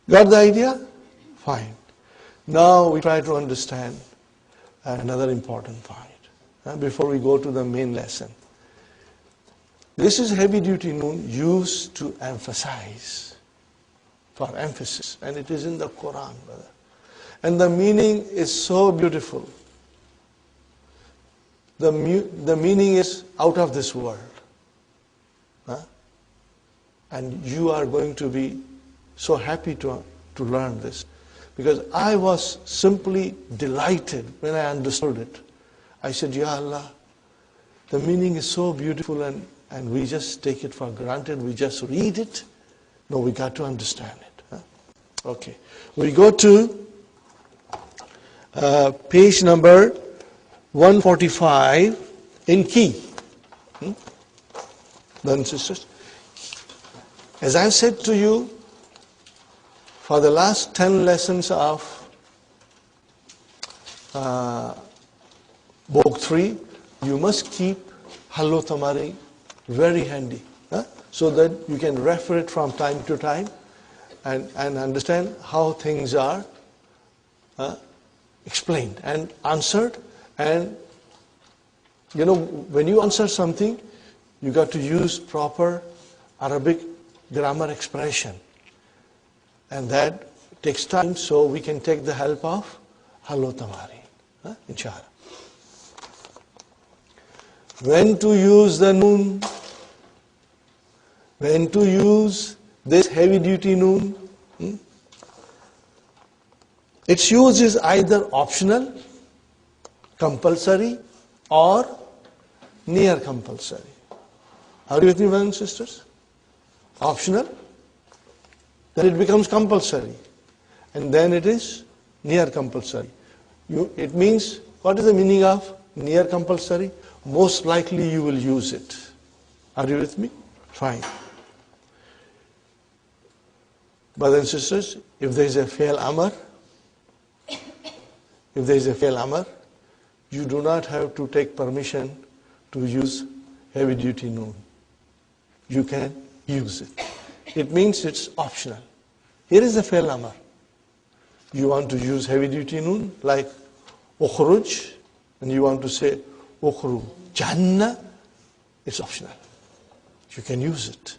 Got the idea? Fine. Now we try to understand another important point before we go to the main lesson. This is heavy duty noon used to emphasize, for emphasis, and it is in the Quran, brother. And the meaning is so beautiful. The meaning is out of this world. And you are going to be so happy to learn this. Because I was simply delighted when I understood it. I said, Ya Allah, the meaning is so beautiful and we just take it for granted. We just read it. No, we got to understand it. Okay. We go to page number 145 in key. Brothers and sisters, as I've said to you, for the last 10 lessons of book 3, you must keep Hallo Tamari very handy, so that you can refer it from time to time and understand how things are explained and answered. And when you answer something, you got to use proper Arabic grammar expression. And that takes time, so we can take the help of Hallo Tamari, inshallah. When to use the noon? When to use this heavy duty noon? Its use is either optional, compulsory, or near compulsory. Are you with me, brothers and sisters? Optional, then it becomes compulsory, and then it is near compulsory. It means, what is the meaning of near compulsory? Most likely you will use it. Are you with me? Fine. Brothers and sisters, if there is a fail amar, you do not have to take permission to use heavy duty noon. You can use it. It means it's optional. Here is a fail amar. You want to use heavy duty noon like ukhruj, and you want to say ukhruj jannah, it's optional. You can use it.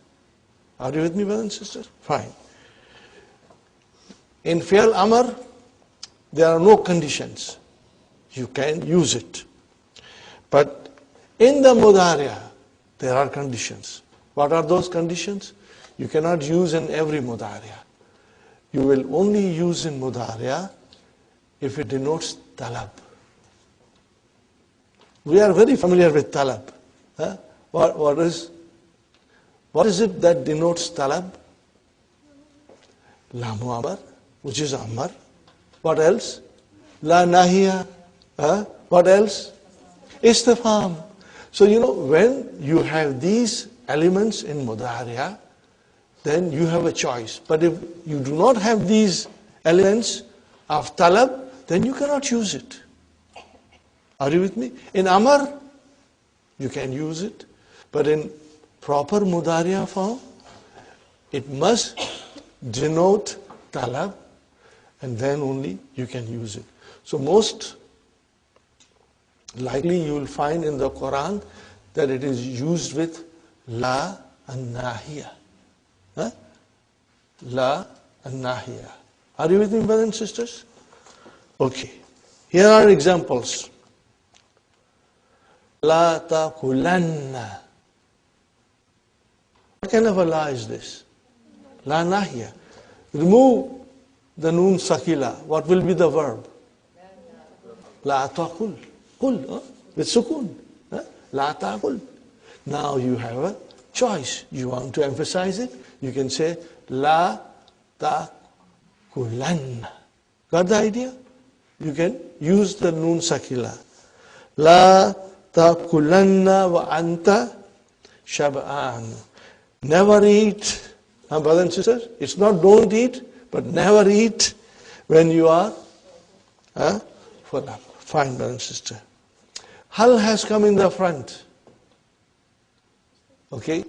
Are you with me, brothers and sisters? Fine. In fail amar, there are no conditions. You can use it. But in the mudariya, there are conditions. What are those conditions? You cannot use in every mudariya. You will only use in mudariya if it denotes talab. We are very familiar with talab. What is it that denotes talab? La mu'amar, which is amar. What else? La nahiya. What else? Istifham. So when you have these elements in mudariya, then you have a choice. But if you do not have these elements of talab, then you cannot use it. Are you with me? In amar, you can use it. But in proper mudariya form, it must denote talab, and then only you can use it. So most likely you will find in the Quran that it is used with la and nahiya. La and nahiya. Are you with me, brothers and sisters? Okay. Here are examples. La taqulanna. What kind of a la is this? La nahiya. Remove the noon sakila. What will be the verb? La taqul. Qul, with sukun. La taqul. Now you have a choice. You want to emphasize it? You can say la taqulanna. Got the idea? You can use the noon sakila. La taqulanna wa anta shab'an. Never eat. Brothers and sisters, it's not don't eat, but never eat when you are full up. Fine, brother and sister. Hal has come in the front. Okay?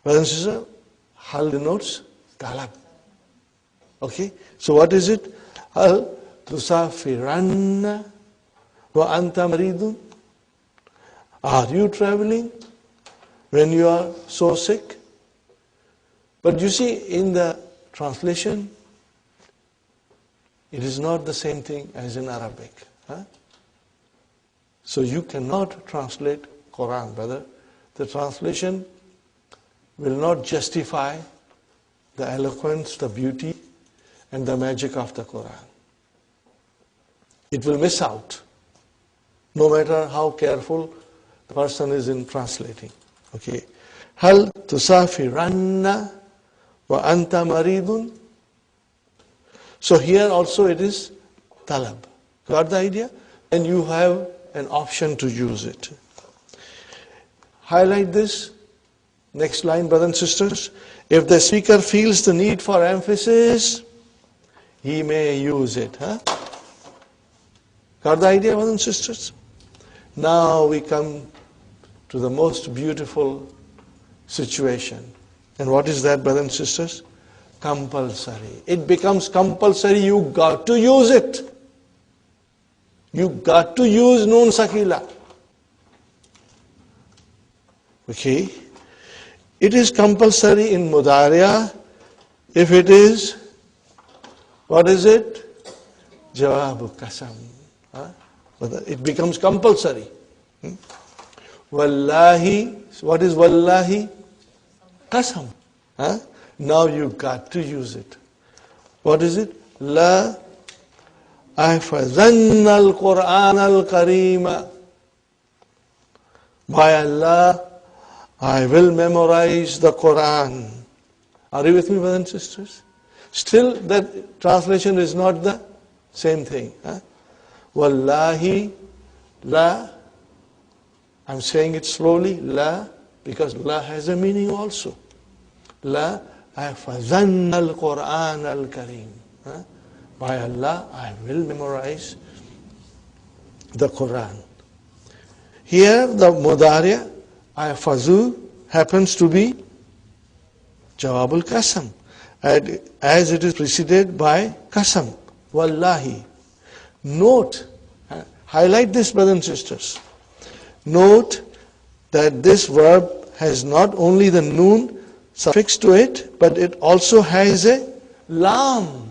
Brother and sister, hal denotes talab. Okay, so what is it? Hal tusafiranna wa anta maridun? Are you traveling when you are so sick? But you see, in the translation, it is not the same thing as in Arabic. So you cannot translate Quran, brother. The translation will not justify the eloquence, the beauty, and the magic of the Quran. It will miss out, no matter how careful the person is in translating. Okay. Hal tusafiranna wa anta maridun? So here also it is talab. Got the idea? And you have an option to use it. Highlight this. Next line, brothers and sisters. If the speaker feels the need for emphasis, he may use it. Got the idea, brothers and sisters? Now we come to the most beautiful situation. And what is that, brothers and sisters? Compulsory. It becomes compulsory. You got to use it. You got to use Noon Sakila. Okay. It is compulsory in Mudariya if it is, what is it? Jawabu Qasam. It becomes compulsory. Wallahi, what is Wallahi? Qasam. Now you got to use it. What is it? La ahfazanna al-Qur'an al-Kareema. By Allah, I will memorize the Quran. Are you with me, brothers and sisters? Still, that translation is not the same thing. Wallahi, la. I'm saying it slowly, la, because la has a meaning also. La ahfazanna al-Qur'an al-Kareem. By Allah, I will memorize the Quran. Here, the Mudariya, ahfazu, happens to be Jawabul Qasam, as it is preceded by Qasam. Wallahi. Note, highlight this, brothers and sisters. Note that this verb has not only the noon suffix to it, but it also has a lam.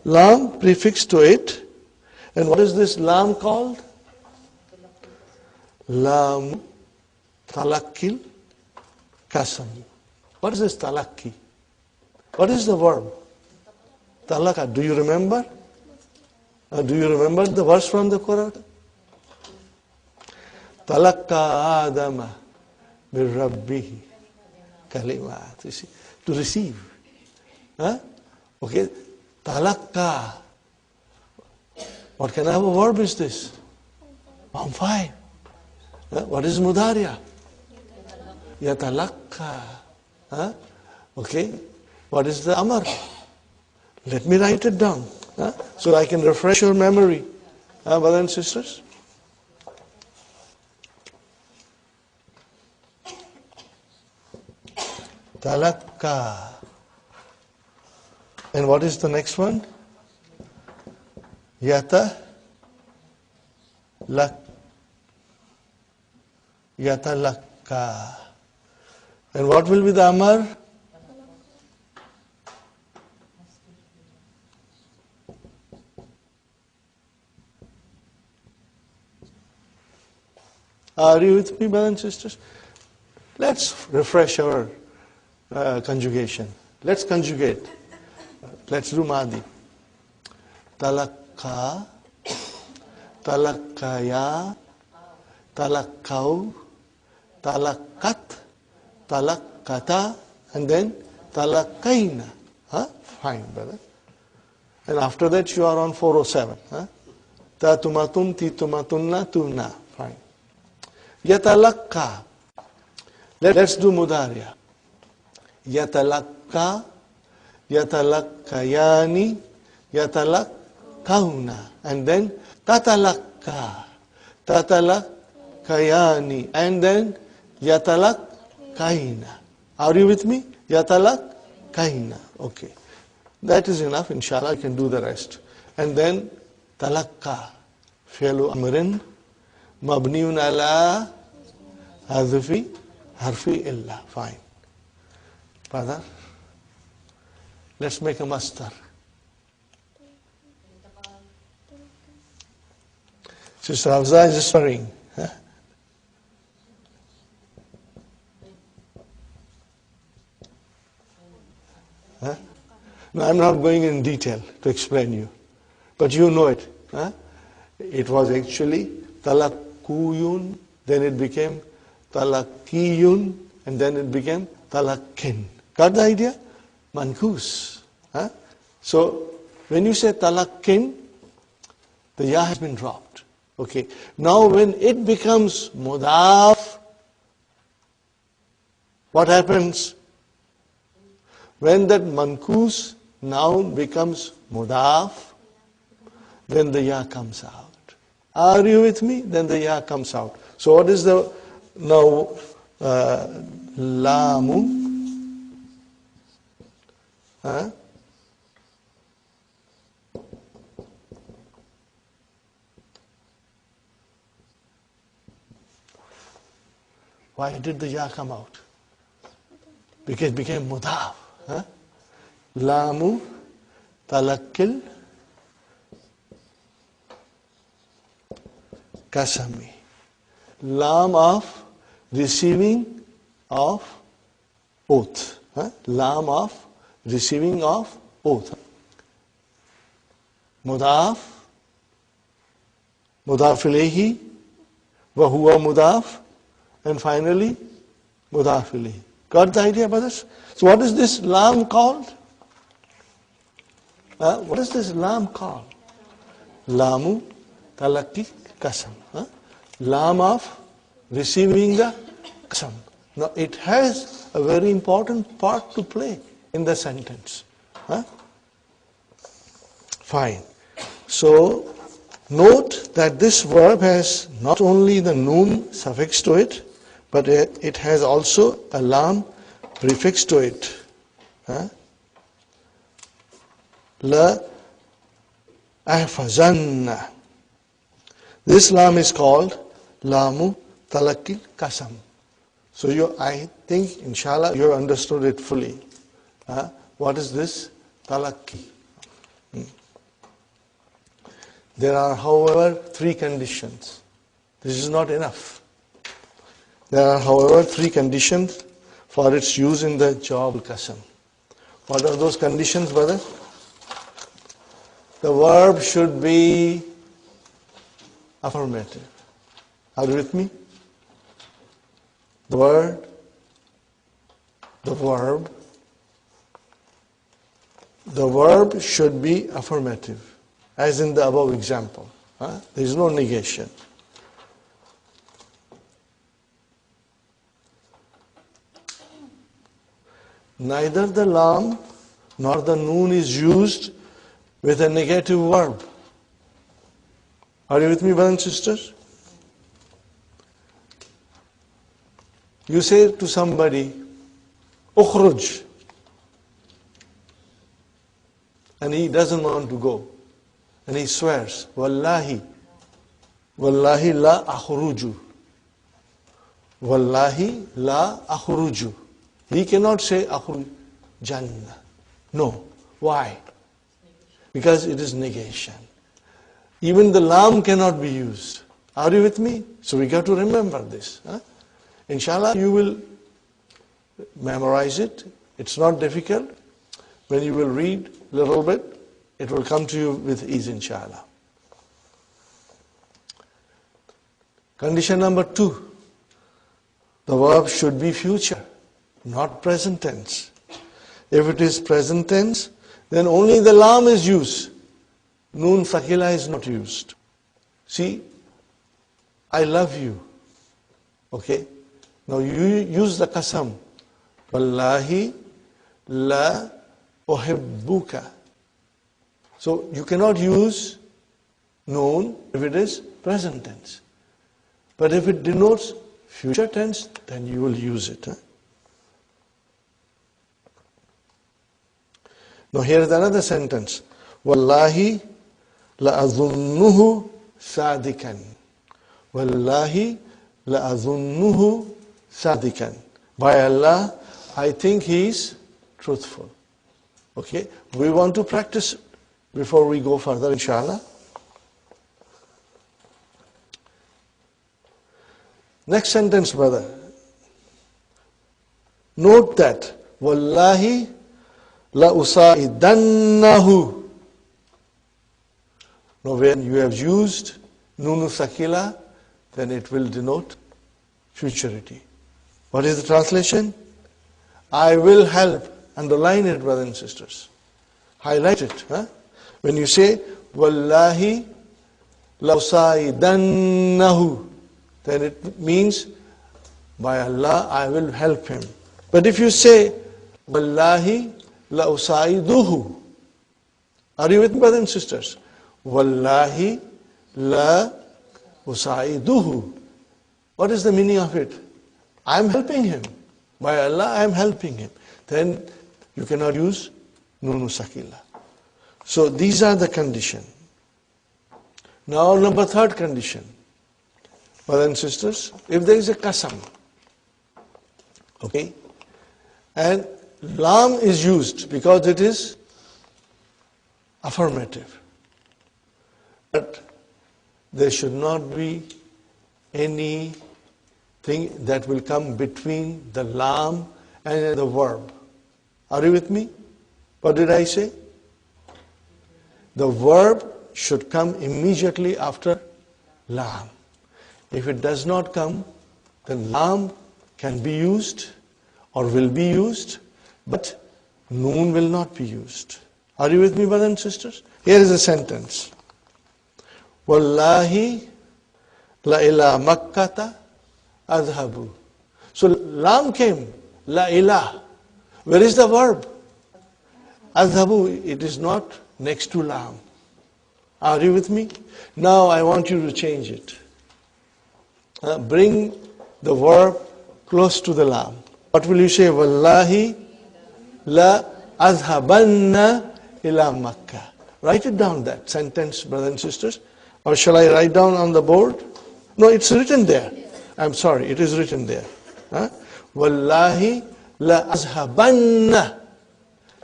Lam prefix to it. And what is this lam called? Lam talaqqil qasam. What is this talaqi? What is the verb? Talaqa. Do you remember? Do you remember the verse from the Quran? Talaqqa Adama min Rabbihi kalimat. You see, to receive. Okay. Talaqqa. What kind of a verb is this? Form 5. What is Mudariya? Yatalaqqa. Okay. What is the Amar? Let me write it down so I can refresh your memory. Brothers and sisters. Talaqqa. And what is the next one? Yatalaqqa. And what will be the Amar? Are you with me, brothers and sisters? Let's refresh our conjugation. Let's conjugate. Let's do Madi. Talaqqa, talaqqaya, talaqqaw, talaqqat, talaqqata, and then talaqqaina. Fine, brother. And after that you are on 407. Ta tumatun, ti tumatunna, tuna. Fine. Yatalaqqa. Let's do Mudariya. Yatalaqqa, yatalaqqayani, yatalaqqawna. And then tatalaqqa, tatalaqqayani. And then yatalaqqaina. Are you with me? يتلقين. Okay. That is enough. Inshallah, I can do the rest. And then تلقى فعل أمر مبني على حذف حرف إلا. Fine. Father, let's make a master. Sister Hafza is swearing. Huh? Huh? No, I'm not going in detail to explain you. But you know it. Huh? It was actually talakuyun, then it became talakiyun, and then it became talakin. Got the idea? Mankus. Huh? So, when you say talakin, the ya has been dropped. Okay. Now when it becomes mudaf, what happens? When that mankus noun becomes mudaf, then the ya comes out. Are you with me? Then the ya comes out. So what is the now lamu? Huh? Why did the ya come out? Because it became mudaf. Huh? Lamu talakkil kasami. Lam of receiving of oath. Huh? Lam of receiving of oath. Mudaf, mudaf ilayhi, wa huwa mudaf, and finally mudaf ilayhi. Got the idea, brothers? So what is this lam called? What is this lam called? Lamu talakki kasam. Lam of receiving the kasam. Now it has a very important part to play in the sentence. Fine. So note that this verb has not only the noon suffix to it, but it has also a lam prefix to it. La ahfazanna. This lam is called lamu talakki kasam. So I think, inshallah, you have understood it fully. What is this talakki? There are, however, 3 conditions. This is not enough. There are, however, 3 conditions for its use in the jawab al-qasam. What are those conditions, brother? The verb should be affirmative. Are you with me? The verb should be affirmative, as in the above example. There is no negation. Neither the lam nor the noon is used with a negative verb. Are you with me, brothers and sisters? You say to somebody, ukhruj, and he doesn't want to go, and he swears, wallahi la akhruju, wallahi la akhruju. He cannot say akhruj jannah. No. Why? Because it is negation. Even the lam cannot be used. Are you with me? So we got to remember this. Inshallah, you will memorize it. It's not difficult. When you will read a little bit, it will come to you with ease, inshallah. Condition number 2. The verb should be future, not present tense. If it is present tense, then only the lam is used. Noon thaqila is not used. See, I love you. Okay? Now you use the qasam. Wallahi la uhibbuka. So you cannot use noon if it is present tense. But if it denotes future tense, then you will use it. Now here is another sentence. Wallahi la'adhunnuhu sadikan. Wallahi la'adhunnuhu sadikan. By Allah, I think he is truthful. Okay, we want to practice before we go further, inshallah. Next sentence, brother. Note that. Wallahi la usaidannahu. Now when you have used nunu sakila, then it will denote futurity. What is the translation? I will help. Underline it, brothers and sisters. Highlight it. When you say, Wallahi la usaidannahu, then it means, by Allah, I will help him. But if you say, Wallahi la usaiduhu, are you with me, brothers and sisters? Wallahi la usaiduhu. What is the meaning of it? I am helping him. By Allah, I am helping him. Then you cannot use nunu sakila. So these are the condition. Now number third condition. Brothers and sisters, if there is a qasam, okay, and lam is used because it is affirmative, but there should not be anything that will come between the lam and the verb. Are you with me? What did I say? The verb should come immediately after lam. If it does not come, then lam can be used or will be used, but noon will not be used. Are you with me, brothers and sisters? Here is a sentence. Wallahi la ila makkata adhabu. So lam came, la ilah. Where is the verb? Adhabu, it is not next to lam. Are you with me? Now I want you to change it. Bring the verb close to the lam. What will you say? Wallahi la azhabanna ila Makkah. Write it down, that sentence, brothers and sisters. Or shall I write down on the board? No, it's written there. I'm sorry, it is written there. Wallahi la azhabanna.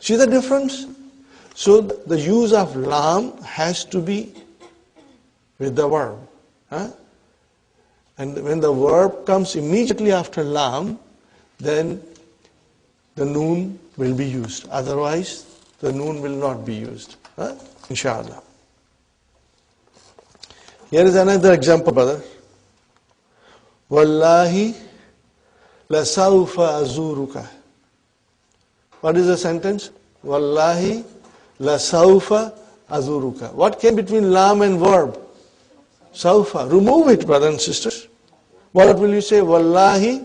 See the difference? So the use of lam has to be with the verb. And when the verb comes immediately after lam, then the noon will be used. Otherwise, the noon will not be used. Inshallah. Here is another example, brother. Wallahi la sawfa azuruka. What is the sentence? Wallahi la sawfa azuruka. What came between lam and verb? Sawfa. Remove it, brothers and sisters. What will you say? Wallahi.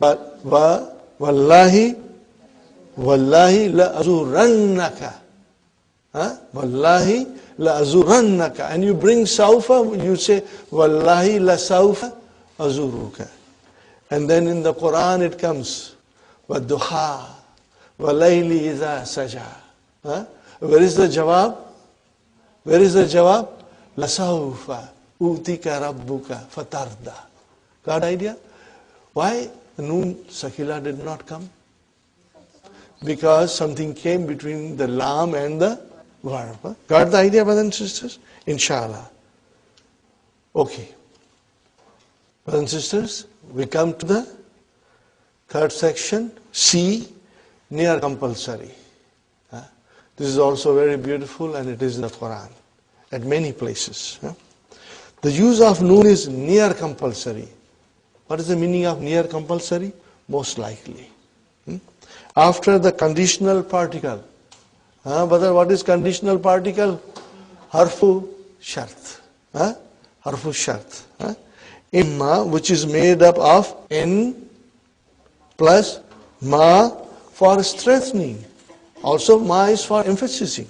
But wallahi la azurannaka. Wallahi la azurannaka. And you bring sawfa, you say wallahi la sawfa azuruka. And then in the Quran it comes wadduha walayli idha saja. Where is the jawab? Where is the jawab? La sawfa utika rabbuka fatarda. Got idea? Why the noon sakila did not come? Because something came between the lam and the verb. Got the idea, brothers and sisters? Inshallah. Okay. Brothers and sisters, we come to the third section, C, near compulsory. This is also very beautiful and it is in the Quran at many places. The use of noon is near compulsory. What is the meaning of near compulsory? Most likely. After the conditional particle. Brother, what is conditional particle? Harfu shart. Harfu shart. Imma, which is made up of N plus ma for strengthening. Also ma is for emphasizing.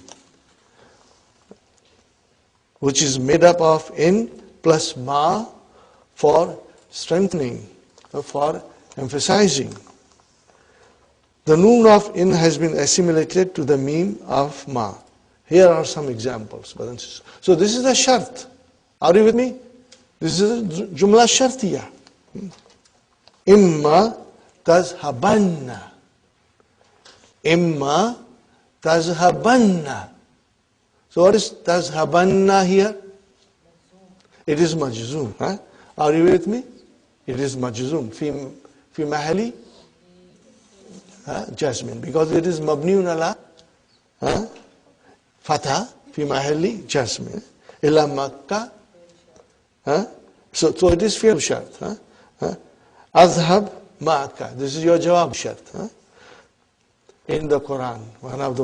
Which is made up of N plus ma for strengthening, for emphasizing. The noon of in has been assimilated to the meme of ma. Here are some examples, brothers and sisters. So this is a shart. Are you with me? This is a jumla shartiya. Imma tazhabanna. Imma tazhabanna. So what is tazhabanna here? It is majzoom. Huh? Are you with me? It is majzoom. Fi mahali jasmin. Because it is mabniun ala fatha fi mahali jasmin. Ila Makkah. So it is fi'l shart. Azhab ma'aka. This is your jawab shart. In the Quran, one of the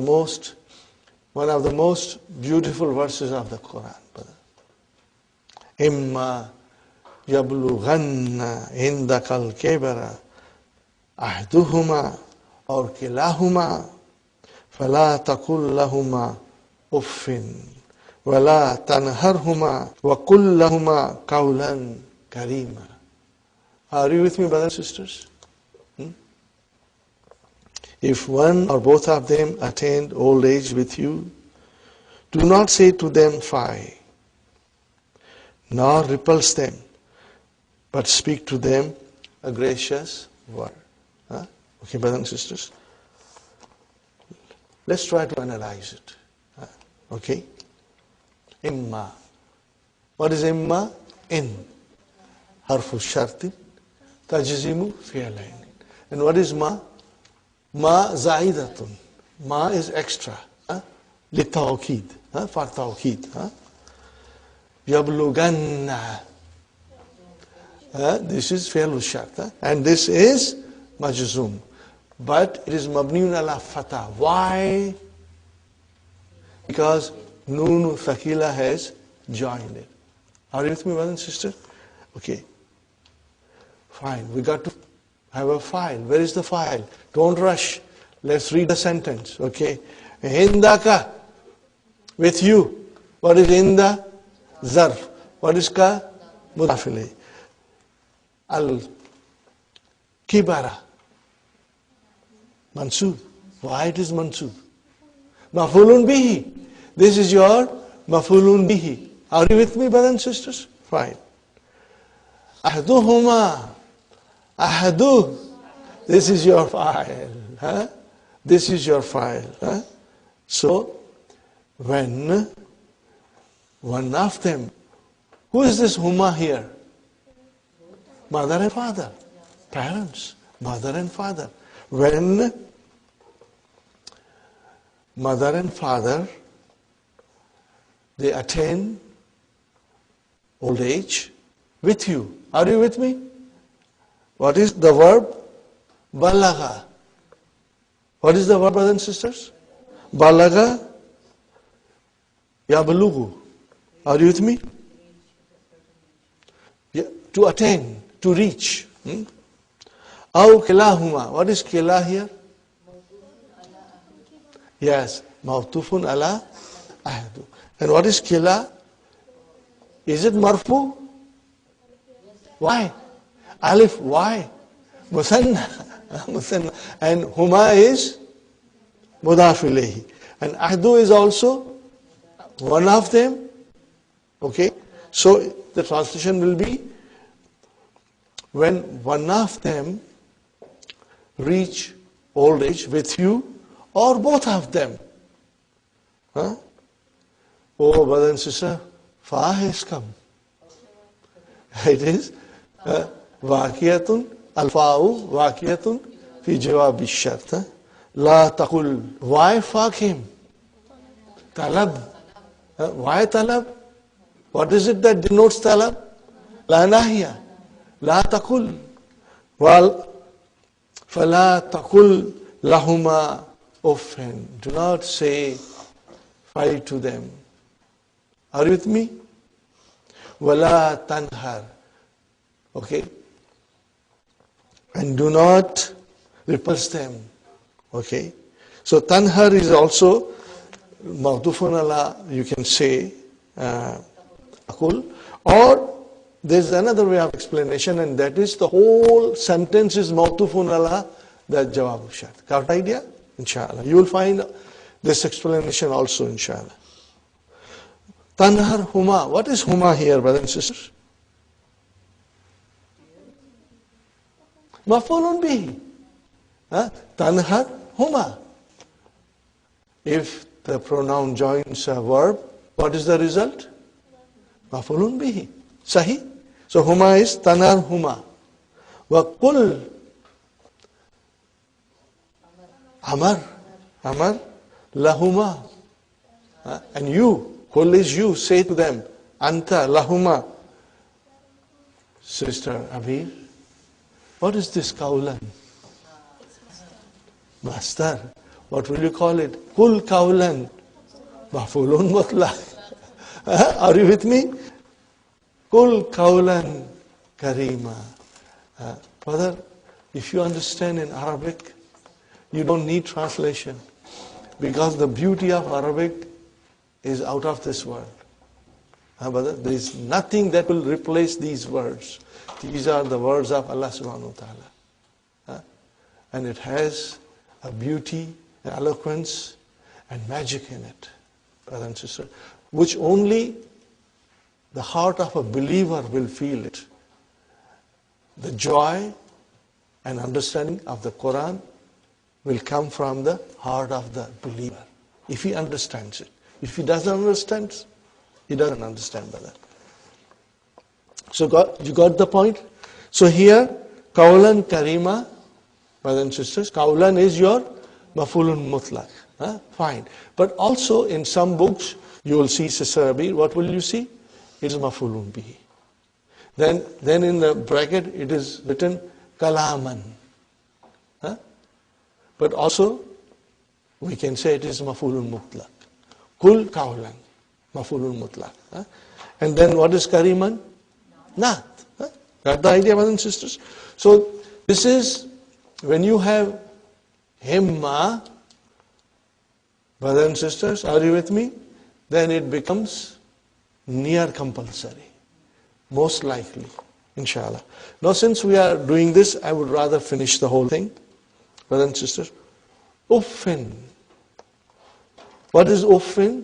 most beautiful verses of the Quran. Imma yablughanna indakal kibara ahduhuma or kilahuma fala taqul lahuma uffin wala tanharhuma wa qul lahuma qawlan karima. Are you with me, brothers and sisters? If one or both of them attained old age with you, do not say to them fie, nor repulse them, but speak to them a gracious word. Okay, brothers and sisters? Let's try to analyze it. Okay? Imma. What is imma? In. Harfu shartin. Tajzimu fi'lain. And what is ma? Ma za'idatun. Ma is extra. Litawqid. For tawqid. Yabluganna. This is fi'l shart. And this is majzoom. But it is mabniun ala fatah. Why? Because noon thaqila has joined it. Are you with me, brothers and sisters? Okay. Fine. We got to have a file. Where is the file? Don't rush. Let's read the sentence. Okay. Indaka. With you. What is inda? Zarf. What is ka? Mudaf ilayh. Al-kibara. Mansub. Why it is mansub? Mafulun bihi. This is your mafulun bihi. Are you with me, brothers and sisters? Fine. Ahduhuma. Ahadu. This is your file. This is your file. So, when one of them, who is this huma here? Mother and father. Parents. Mother and father. When mother and father, they attain old age with you. Are you with me? What is the verb? Balagha. What is the verb, brothers and sisters? Balagha yablughu. Are you with me? Yeah, to attain, to reach. Aw kilahuma. What is kilah here? Yes, mawtufun ala ahdu. And what is kilah? Is it marfu? Why? Alif, why? Musanna. Musanna. And huma is mudaf ilayhi. And ahdu is also one of them. Okay? So the translation will be when one of them reach old age with you or both of them. Oh, brother and sister, fa has come. It is waqiyatun, al-fa'u waqiyatun fi jawab ash-shart. La taqul. Why fa came? Talab. Why talab? What is it that denotes talab? La nahiya. La taqul. Well, فَلَا تَقُلْ لَهُمَا أُفٍّ. Do not say fie to them. Are you with me? وَلَا تَنْهَرْ. Okay? And do not repulse them. Okay? So tanhar is also mawdufun ala, you can say akul. Or there's another way of explanation, and that is the whole sentence is mawtufun ala the jawab shart. Got idea? Inshallah. You will find this explanation also, inshallah. Tanhar huma. What is huma here, brothers and sisters? Maf'ulun bihi. Tanhar huma. If the pronoun joins a verb, what is the result? Maf'ulun bihi. Sahih? So huma is tanhar huma. Wa qul amar lahuma. And you, qul is you, say to them, anta lahuma. Sister Abir, what is this kaulan? Master, what will you call it? Kul kaulan. Maf'ulun mutlaq. Are you with me? Kul kaulan karima. Brother, if you understand in Arabic, you don't need translation, because the beauty of Arabic is out of this world. Brother, there is nothing that will replace these words. These are the words of Allah subhanahu wa ta'ala. And it has a beauty, an eloquence, and magic in it, brother and sister, which only the heart of a believer will feel it. The joy and understanding of the Quran will come from the heart of the believer, if he understands it. If he doesn't understand, he doesn't understand, brother. So you got the point? So here, Kaulan Karima, brothers and sisters, Kaulan is your Maf'ulun Mutlaq. Fine. But also in some books, you will see, Sister Abir, what will you see? It is Maf'ulun Bihi. Then in the bracket, it is written Kalaman. But also, we can say it is Maf'ulun Mutlaq. Kul Kaulan, Maf'ulun Mutlaq. And then what is Kariman? Naat. Got the idea, brothers and sisters? So this is, when you have himma, brothers and sisters, are you with me? Then it becomes near compulsory. Most likely, inshallah. Now since we are doing this, I would rather finish the whole thing. Brothers and sisters, uffin. What is uffin?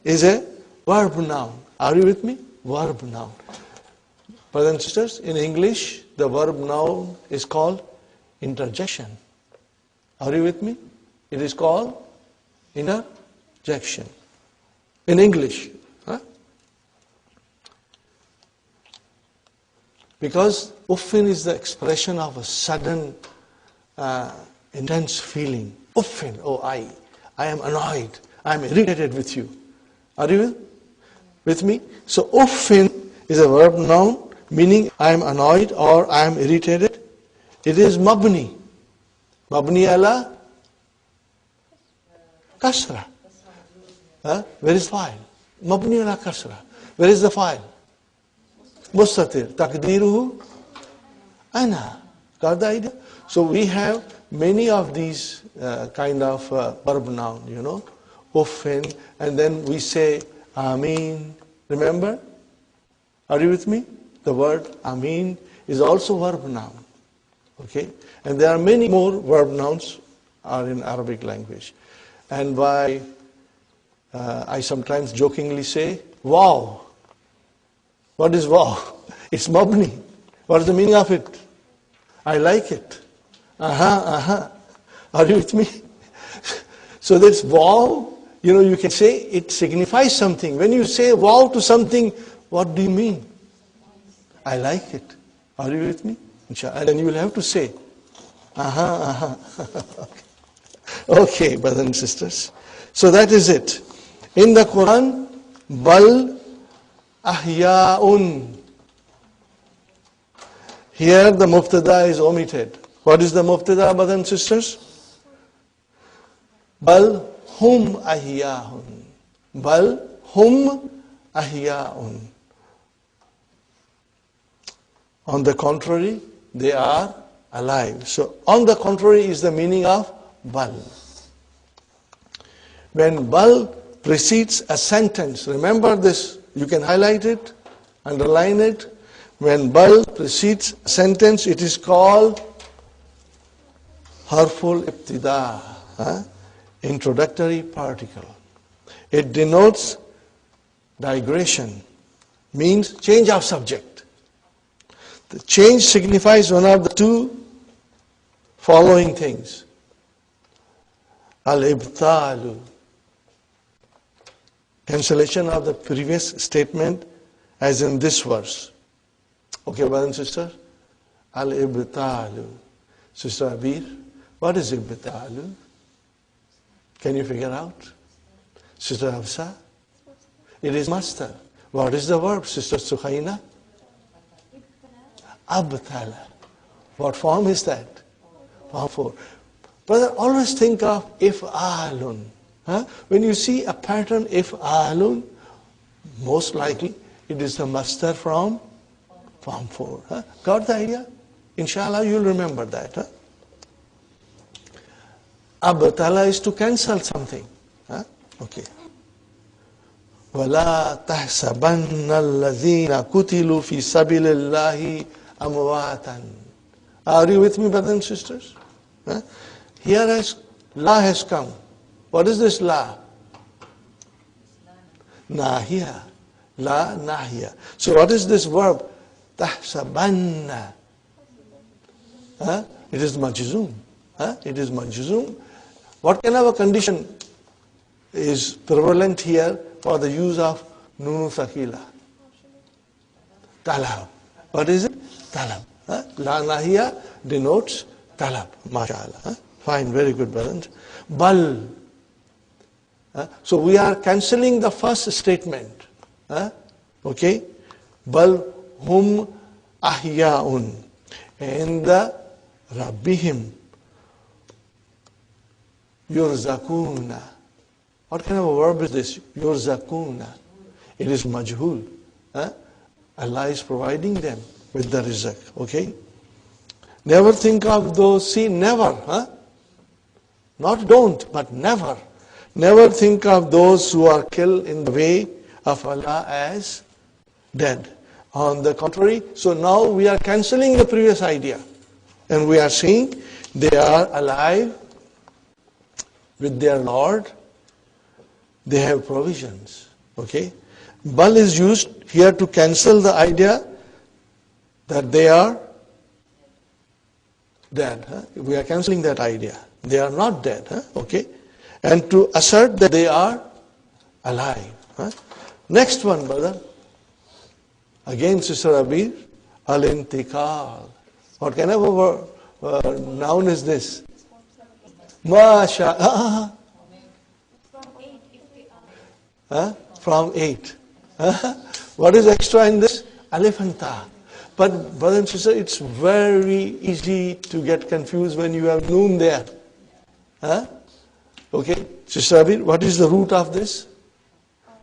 Is a verb noun. Are you with me? Verb noun. Brothers and sisters, in English, the verb noun is called interjection. Are you with me? It is called interjection. In English. Because uffin is the expression of a sudden, intense feeling. Uffin, oh I am annoyed, I am irritated with you. Are you with me? So uffin is a verb noun, meaning I am annoyed or I am irritated. It is mabni. Mabni ala kasra. Where is file? Mabni ala kasra. Where is the file? Mustatir. Taqdiruhu ana. Got the idea? So we have many of these kind of verb noun, uffin, and then we say ameen. Remember? Are you with me? The word ameen is also verb noun. Okay? And there are many more verb nouns are in Arabic language. And I sometimes jokingly say, wow. What is wow? It's mabni. What is the meaning of it? I like it. Are you with me? So that's wow. You can say it signifies something. When you say wow to something, what do you mean? I like it. Are you with me? And then you will have to say, Okay, brothers and sisters. So that is it. In the Quran, bal ahya'un. Here the mubtada is omitted. What is the mubtada, brothers and sisters? Bal hum ahya'un. Bal hum ahya'un. On the contrary, they are alive. So, on the contrary is the meaning of bal. When bal precedes a sentence, remember this, you can highlight it, underline it. When bal precedes a sentence, it is called harful ibtida, introductory particle. It denotes digression, means change of subject. The change signifies one of the two following things. Al-ibtalu, cancellation of the previous statement, as in this verse. Okay, brothers and sisters? Al-ibtalu. Sister Abir, what is ibtalu? Can you figure out? Sister Hafsa? It is master. What is the verb, Sister Sukhaina? Abtala. What form is that? Form 4. Brother, always think of if'alun. When you see a pattern if'alun, most likely it is the master from form 4. Got the idea? Inshallah, you'll remember that. Abtala is to cancel something. Okay. وَلَا تَحْسَبَنَّ الَّذِينَ كُتِلُوا فِي سَبِيلِ اللَّهِ أَمْوَاتًا. Are you with me, brothers and sisters? Here la has come. What is this la? Nahiya. La nahiya. So what is this verb? تَحْسَبَنَّ. It is majzoom. It is majzoom. What kind of a condition is prevalent here for the use of nunu thaqila? Talab. What is it? Talab. La nahiya denotes talab. MashaAllah. Fine, very good, brothers. Bal. So we are cancelling the first statement. Okay? Bal hum ahyaun. And the Rabbihim yurzakuna. What kind of a verb is this? Yurzakuna. It is majhul. Allah is providing them with the rizq. Okay? Never think of those, see, never. Not don't, but never. Never think of those who are killed in the way of Allah as dead. On the contrary, so now we are cancelling the previous idea. And we are saying they are alive with their Lord. They have provisions. Okay? Bal is used here to cancel the idea that they are dead. We are cancelling that idea. They are not dead. Okay? And to assert that they are alive. Next one, brother. Again, Sister Abir. Al-intiqal. What kind of a noun is this? Masha. From 8. What is extra in this? Alif and ta. But brother and sister, it's very easy to get confused when you have noon there. Okay, Sister Abir, what is the root of this?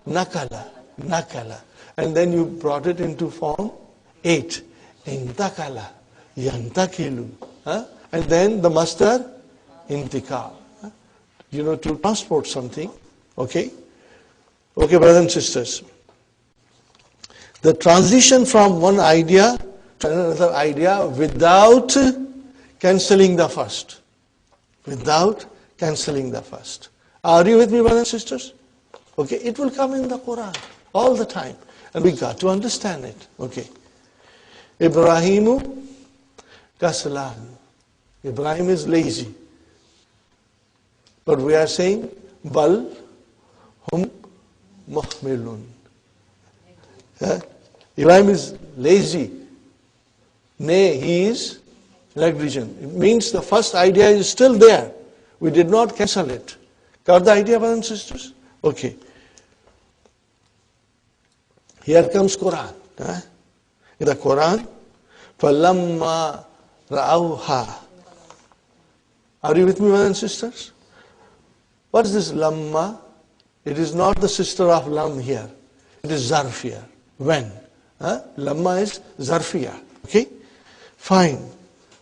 Nakala. Nakala. And then you brought it into form 8. Intakala. Yantakilu. And then the master, intikal. To transport something. Okay? Okay, brothers and sisters. The transition from one idea to another idea without cancelling the first. Without cancelling the first. Are you with me, brothers and sisters? Okay, it will come in the Quran all the time. And we got to understand it. Okay. Ibrahimu kaslan. Ibrahim is lazy. But we are saying, bal hum muhmilun. Ibrahim is lazy. Nay, he is negligent. It means the first idea is still there. We did not cancel it. Got the idea, brothers and sisters? Okay. Here comes Quran. In the Quran, فَلَمَّا رَأَوْهَا. Are you with me, brothers and sisters? What is this lamma? It is not the sister of lam here. It is zarf here. When? Lamma is zarfiyah. Okay? Fine.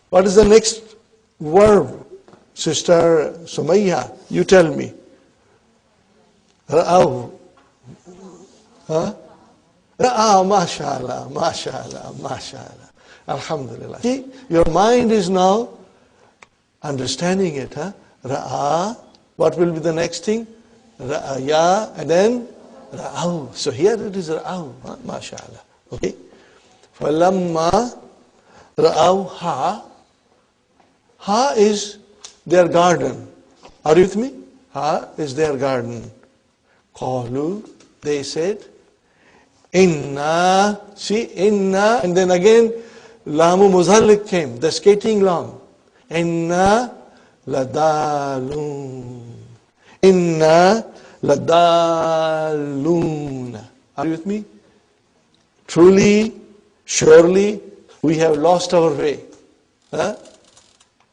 What is the next verb? Sister Sumayya, you tell me. Ra'ahu. MashaAllah. Alhamdulillah. See, your mind is now understanding it. Ra'a. What will be the next thing? Ra'aya, and then Ra'aw. So here it is Ra'aw. MashaAllah. Okay. Falamma Ra'awha. Ha is their garden. Are you with me? Ha is their garden. Qalu, they said, Inna, see, Inna, and then again, Lamu Muzallik came, the skating long. Inna ladalun. Inna ladalun. Are you with me? Truly, surely, we have lost our way.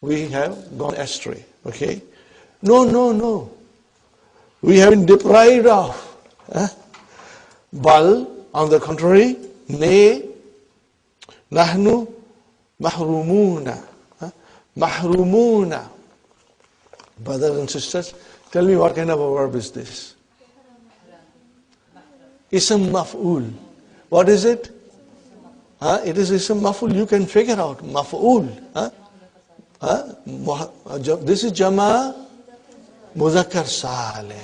We have gone astray. Okay? No. We have been deprived of. Bal, on the contrary, nay, nahnu mahrumuna. Mahrumuna. Brothers and sisters, tell me what kind of a verb is this? Ism maf'ul. What is it? It is ism maf'ul. You can figure out. Maf'ul. This is Jama Muzakkar Salim.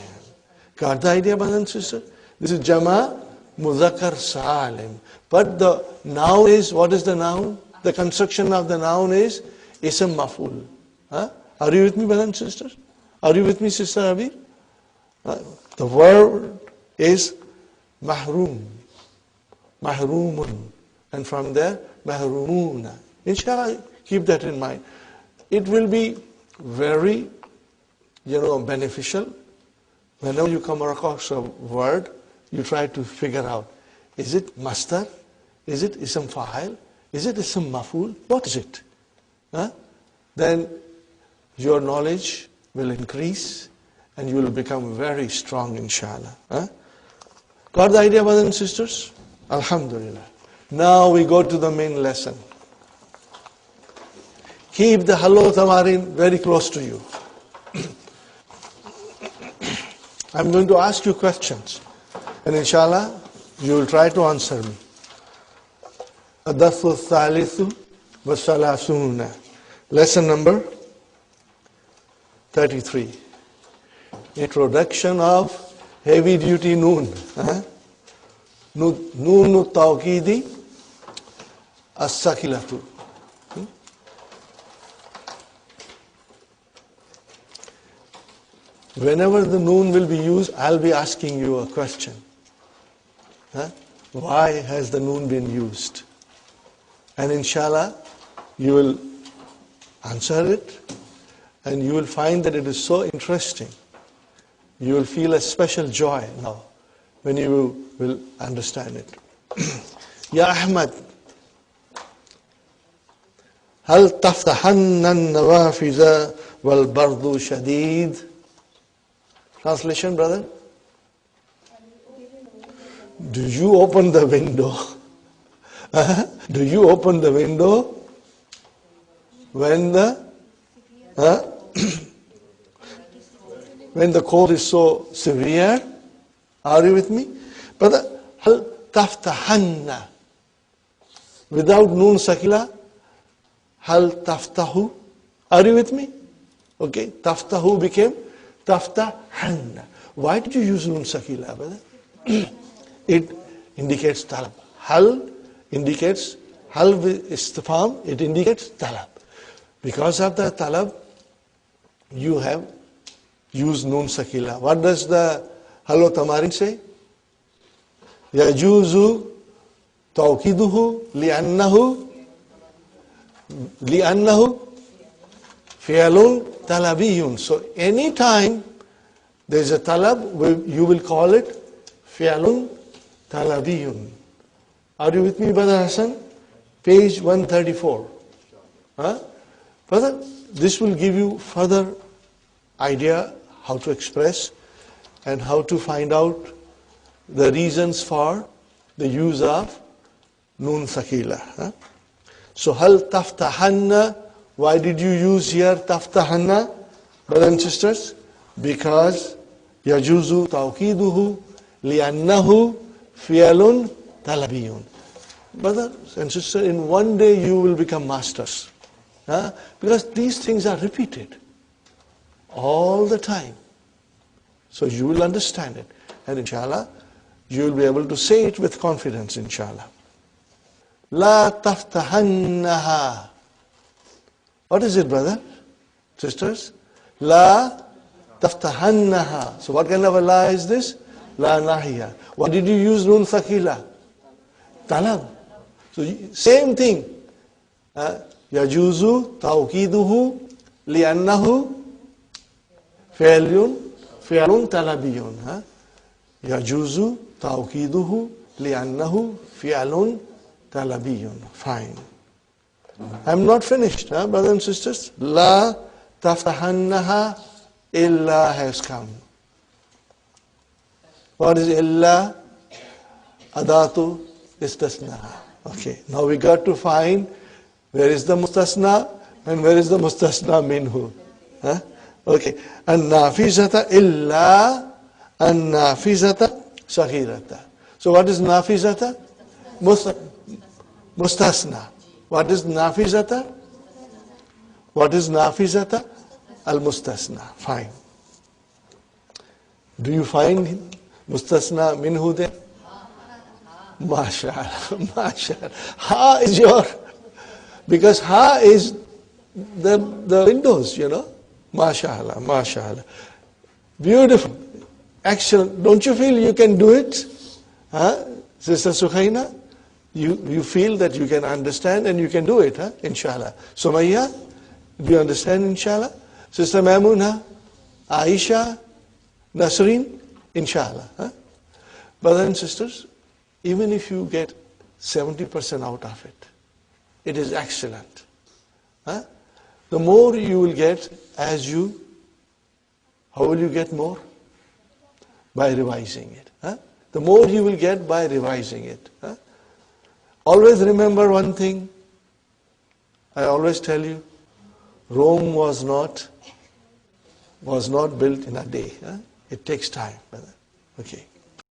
Got the idea, brothers and sisters? This is Jama Muzakkar Salim. But the noun is, what is the noun? The construction of the noun is Ism Maf'ul. Are you with me, brothers and sisters? Are you with me, Sister Abir? The word is Mahrum. Mahrumun. And from there, Mahrumuna. Inshallah, keep that in mind. It will be very, beneficial. Whenever you come across a word, you try to figure out, is it masdar? Is it ism fa'il? Is it ism maf'ul? What is it? Then your knowledge will increase and you will become very strong, inshallah. Got the idea, brothers and sisters? Alhamdulillah. Now we go to the main lesson. Keep the hello tamarin very close to you. I'm going to ask you questions. And inshallah, you will try to answer me. Ad-darsu thalithu wa salasuna. Lesson number 33. Introduction of heavy duty noon. Noon tawqidi as-sakilatu. Whenever the noon will be used, I'll be asking you a question. Why has the noon been used? And inshallah, you will answer it and you will find that it is so interesting. You will feel a special joy now when you will understand it. Ya Ahmad, hal taftahanna an-nawafiza wal bardu shadid? Translation, brother? Do you open the window? Do you open the window when the when the cold is so severe? Are you with me? Brother, hal taftahanna. Without noon sakila, hal taftahu. Are you with me? Okay, taftahu became taftahanna. Why did you use noon sakila, brother? It indicates talab. Hal indicates, hal istifham, it indicates talab. Because of the talab, you have used noon sakila. What does the hello tamarin say? Yajuzu tawqiduhu li'annahu fi'lun talabiyun. So anytime there is a talab, you will call it fi'lun talabiyun. Are you with me, Brother Hassan? Page 134. Brother, this will give you further idea how to express and how to find out the reasons for the use of noon sakila. So, hal taftahanna, why did you use here taftahanna, brothers and sisters? Because yajuzu tawqiduhu li'annahu fi'lun talabiyun. Brothers and sisters, in one day you will become masters. Because these things are repeated all the time. So you will understand it. And inshallah, you will be able to say it with confidence, inshallah. La taftahannaha. What is it, brother? Sisters? La taftahannaha. So what kind of a la is this? La nahiya. Why did you use nun thaqila? Talab. So same thing. Yajuzu tawqiduhu li'annahu fi'lun talabiyun. Yajuzu tawqiduhu li'annahu fi'lun talabiyun. Fine. I'm not finished, brothers and sisters. La taftahannaha, illa has come. What is illa? Adatu istasna. Okay, now we got to find where is the mustasna and where is the mustasna minhu. Okay, an-nafizata illa an-nafizata saghirata. So what is nafizata? Mustasna. What is nafizata? What is nafizata? Al-mustasna. Fine. Do you find mustasna minhu there? MashaAllah, MashaAllah. Ha is your, because ha is the windows, MashaAllah, MashaAllah. Beautiful. Excellent. Don't you feel you can do it? Sister Sukhaina? You feel that you can understand and you can do it, inshallah. Sumayya, do you understand, inshallah? Sister Maimuna, Aisha, Nasreen, inshallah. Brothers and sisters, even if you get 70% out of it, it is excellent. The more you will get how will you get more? By revising it. The more you will get by revising it. Always remember one thing. I always tell you, Rome was not built in a day. It takes time, brother. Okay.